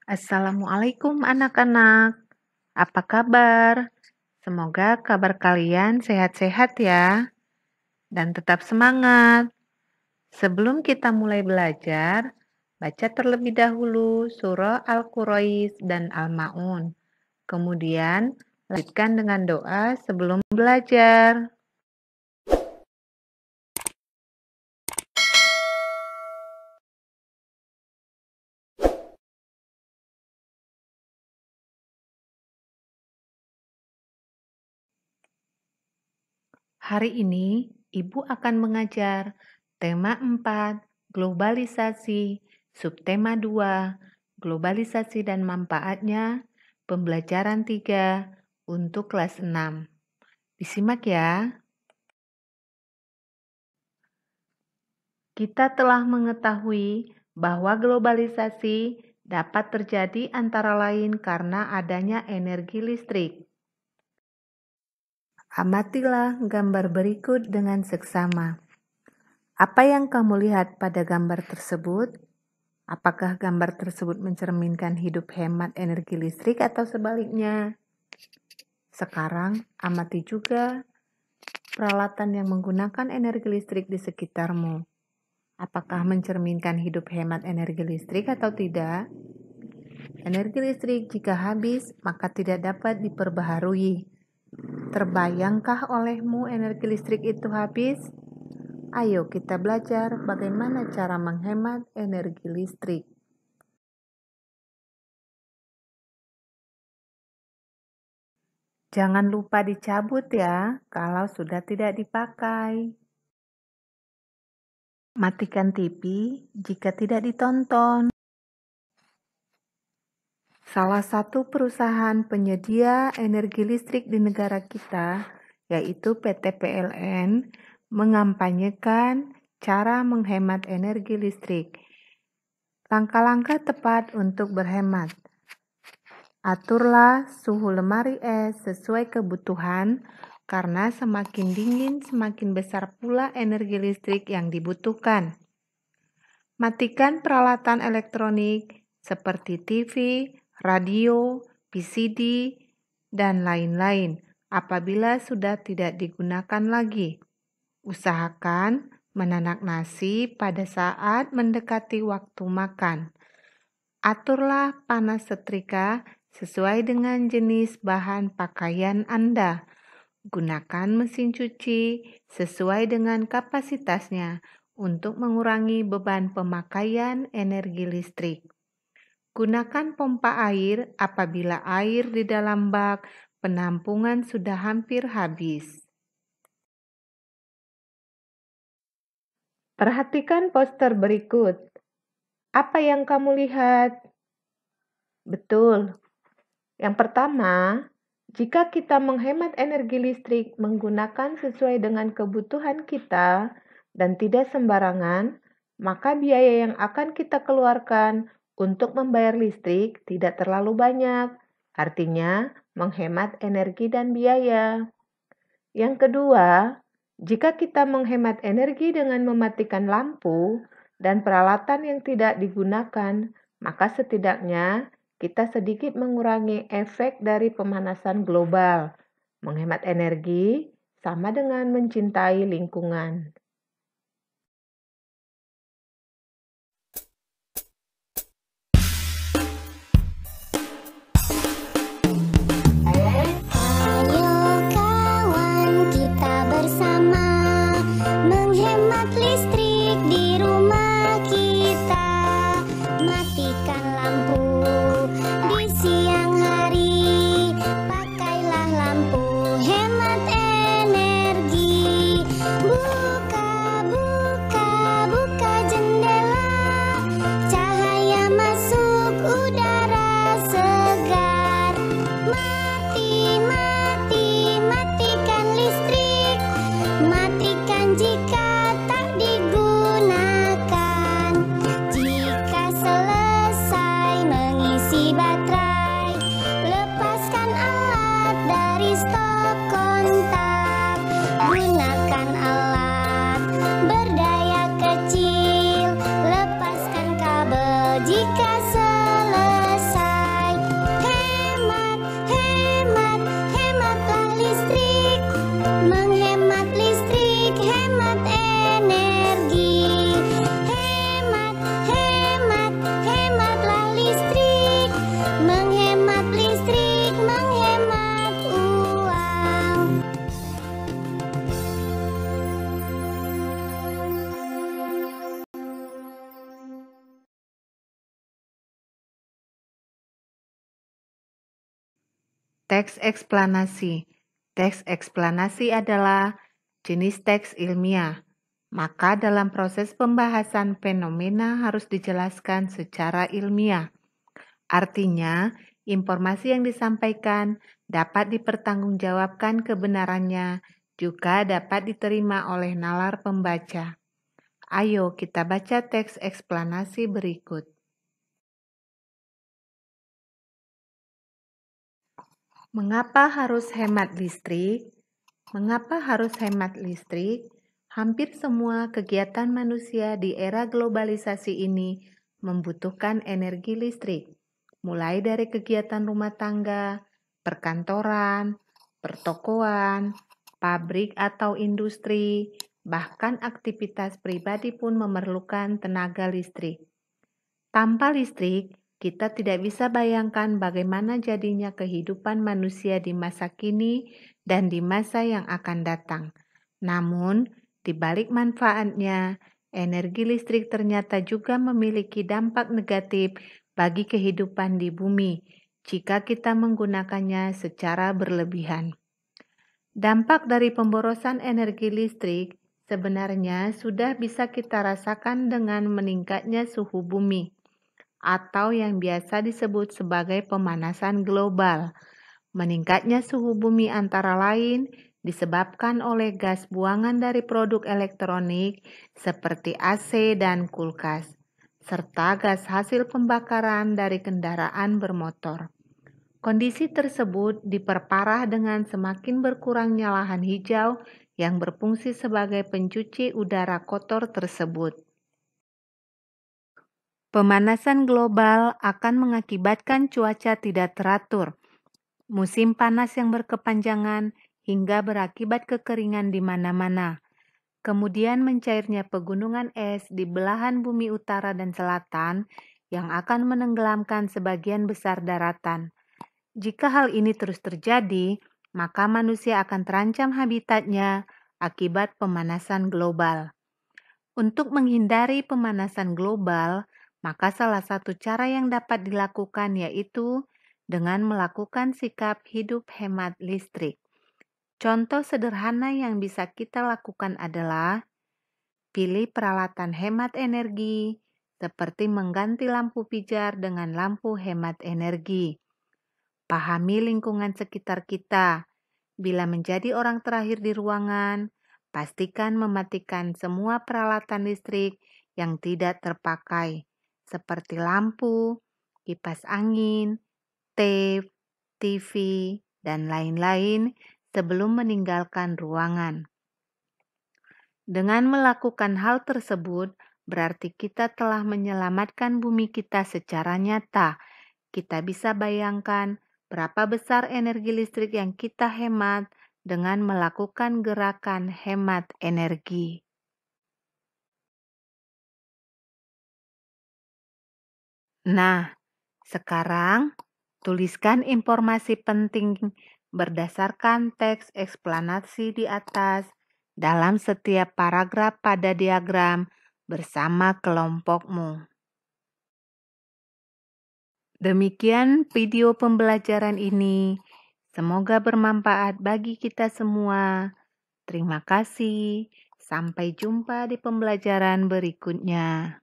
Assalamualaikum anak-anak, apa kabar? Semoga kabar kalian sehat-sehat ya, dan tetap semangat. Sebelum kita mulai belajar, baca terlebih dahulu surah Al-Quraish dan Al-Ma'un. Kemudian lanjutkan dengan doa sebelum belajar. Hari ini, Ibu akan mengajar tema 4, globalisasi, subtema 2, globalisasi dan manfaatnya, pembelajaran 3 untuk kelas 6. Disimak ya. Kita telah mengetahui bahwa globalisasi dapat terjadi antara lain karena adanya energi listrik. Amatilah gambar berikut dengan seksama. Apa yang kamu lihat pada gambar tersebut? Apakah gambar tersebut mencerminkan hidup hemat energi listrik atau sebaliknya? Sekarang, amati juga peralatan yang menggunakan energi listrik di sekitarmu. Apakah mencerminkan hidup hemat energi listrik atau tidak? Energi listrik jika habis, maka tidak dapat diperbaharui. Terbayangkah olehmu energi listrik itu habis? Ayo kita belajar bagaimana cara menghemat energi listrik. Jangan lupa dicabut ya kalau sudah tidak dipakai. Matikan TV jika tidak ditonton. Salah satu perusahaan penyedia energi listrik di negara kita, yaitu PT PLN, mengampanyekan cara menghemat energi listrik. Langkah-langkah tepat untuk berhemat. Aturlah suhu lemari es sesuai kebutuhan, karena semakin dingin semakin besar pula energi listrik yang dibutuhkan. Matikan peralatan elektronik seperti TV, radio, PCD, dan lain-lain apabila sudah tidak digunakan lagi. Usahakan menanak nasi pada saat mendekati waktu makan. Aturlah panas setrika sesuai dengan jenis bahan pakaian Anda. Gunakan mesin cuci sesuai dengan kapasitasnya untuk mengurangi beban pemakaian energi listrik. Gunakan pompa air apabila air di dalam bak penampungan sudah hampir habis. Perhatikan poster berikut. Apa yang kamu lihat? Betul. Yang pertama, jika kita menghemat energi listrik menggunakan sesuai dengan kebutuhan kita dan tidak sembarangan, maka biaya yang akan kita keluarkan untuk membayar listrik tidak terlalu banyak. Artinya, menghemat energi dan biaya. Yang kedua, jika kita menghemat energi dengan mematikan lampu dan peralatan yang tidak digunakan, maka setidaknya kita sedikit mengurangi efek dari pemanasan global. Menghemat energi sama dengan mencintai lingkungan. Jika selesai Teks eksplanasi. Teks eksplanasi adalah jenis teks ilmiah. Maka dalam proses pembahasan fenomena harus dijelaskan secara ilmiah. Artinya, informasi yang disampaikan dapat dipertanggungjawabkan kebenarannya, juga dapat diterima oleh nalar pembaca. Ayo kita baca teks eksplanasi berikut. Mengapa harus hemat listrik? Mengapa harus hemat listrik? Hampir semua kegiatan manusia di era globalisasi ini membutuhkan energi listrik, mulai dari kegiatan rumah tangga, perkantoran, pertokoan, pabrik atau industri, bahkan aktivitas pribadi pun memerlukan tenaga listrik. Tanpa listrik, kita tidak bisa bayangkan bagaimana jadinya kehidupan manusia di masa kini dan di masa yang akan datang. Namun, di balik manfaatnya, energi listrik ternyata juga memiliki dampak negatif bagi kehidupan di bumi jika kita menggunakannya secara berlebihan. Dampak dari pemborosan energi listrik sebenarnya sudah bisa kita rasakan dengan meningkatnya suhu bumi, atau yang biasa disebut sebagai pemanasan global. Meningkatnya suhu bumi antara lain disebabkan oleh gas buangan dari produk elektronik seperti AC dan kulkas, serta gas hasil pembakaran dari kendaraan bermotor. Kondisi tersebut diperparah dengan semakin berkurangnya lahan hijau yang berfungsi sebagai pencuci udara kotor tersebut. Pemanasan global akan mengakibatkan cuaca tidak teratur, musim panas yang berkepanjangan, hingga berakibat kekeringan di mana-mana. Kemudian mencairnya pegunungan es di belahan bumi utara dan selatan yang akan menenggelamkan sebagian besar daratan. Jika hal ini terus terjadi, maka manusia akan terancam habitatnya akibat pemanasan global. Untuk menghindari pemanasan global, maka salah satu cara yang dapat dilakukan yaitu dengan melakukan sikap hidup hemat listrik. Contoh sederhana yang bisa kita lakukan adalah pilih peralatan hemat energi, seperti mengganti lampu pijar dengan lampu hemat energi. Pahami lingkungan sekitar kita. Bila menjadi orang terakhir di ruangan, pastikan mematikan semua peralatan listrik yang tidak terpakai, seperti lampu, kipas angin, tape, TV, dan lain-lain sebelum meninggalkan ruangan. Dengan melakukan hal tersebut, berarti kita telah menyelamatkan bumi kita secara nyata. Kita bisa bayangkan berapa besar energi listrik yang kita hemat dengan melakukan gerakan hemat energi. Nah, sekarang tuliskan informasi penting berdasarkan teks eksplanasi di atas dalam setiap paragraf pada diagram bersama kelompokmu. Demikian video pembelajaran ini. Semoga bermanfaat bagi kita semua. Terima kasih. Sampai jumpa di pembelajaran berikutnya.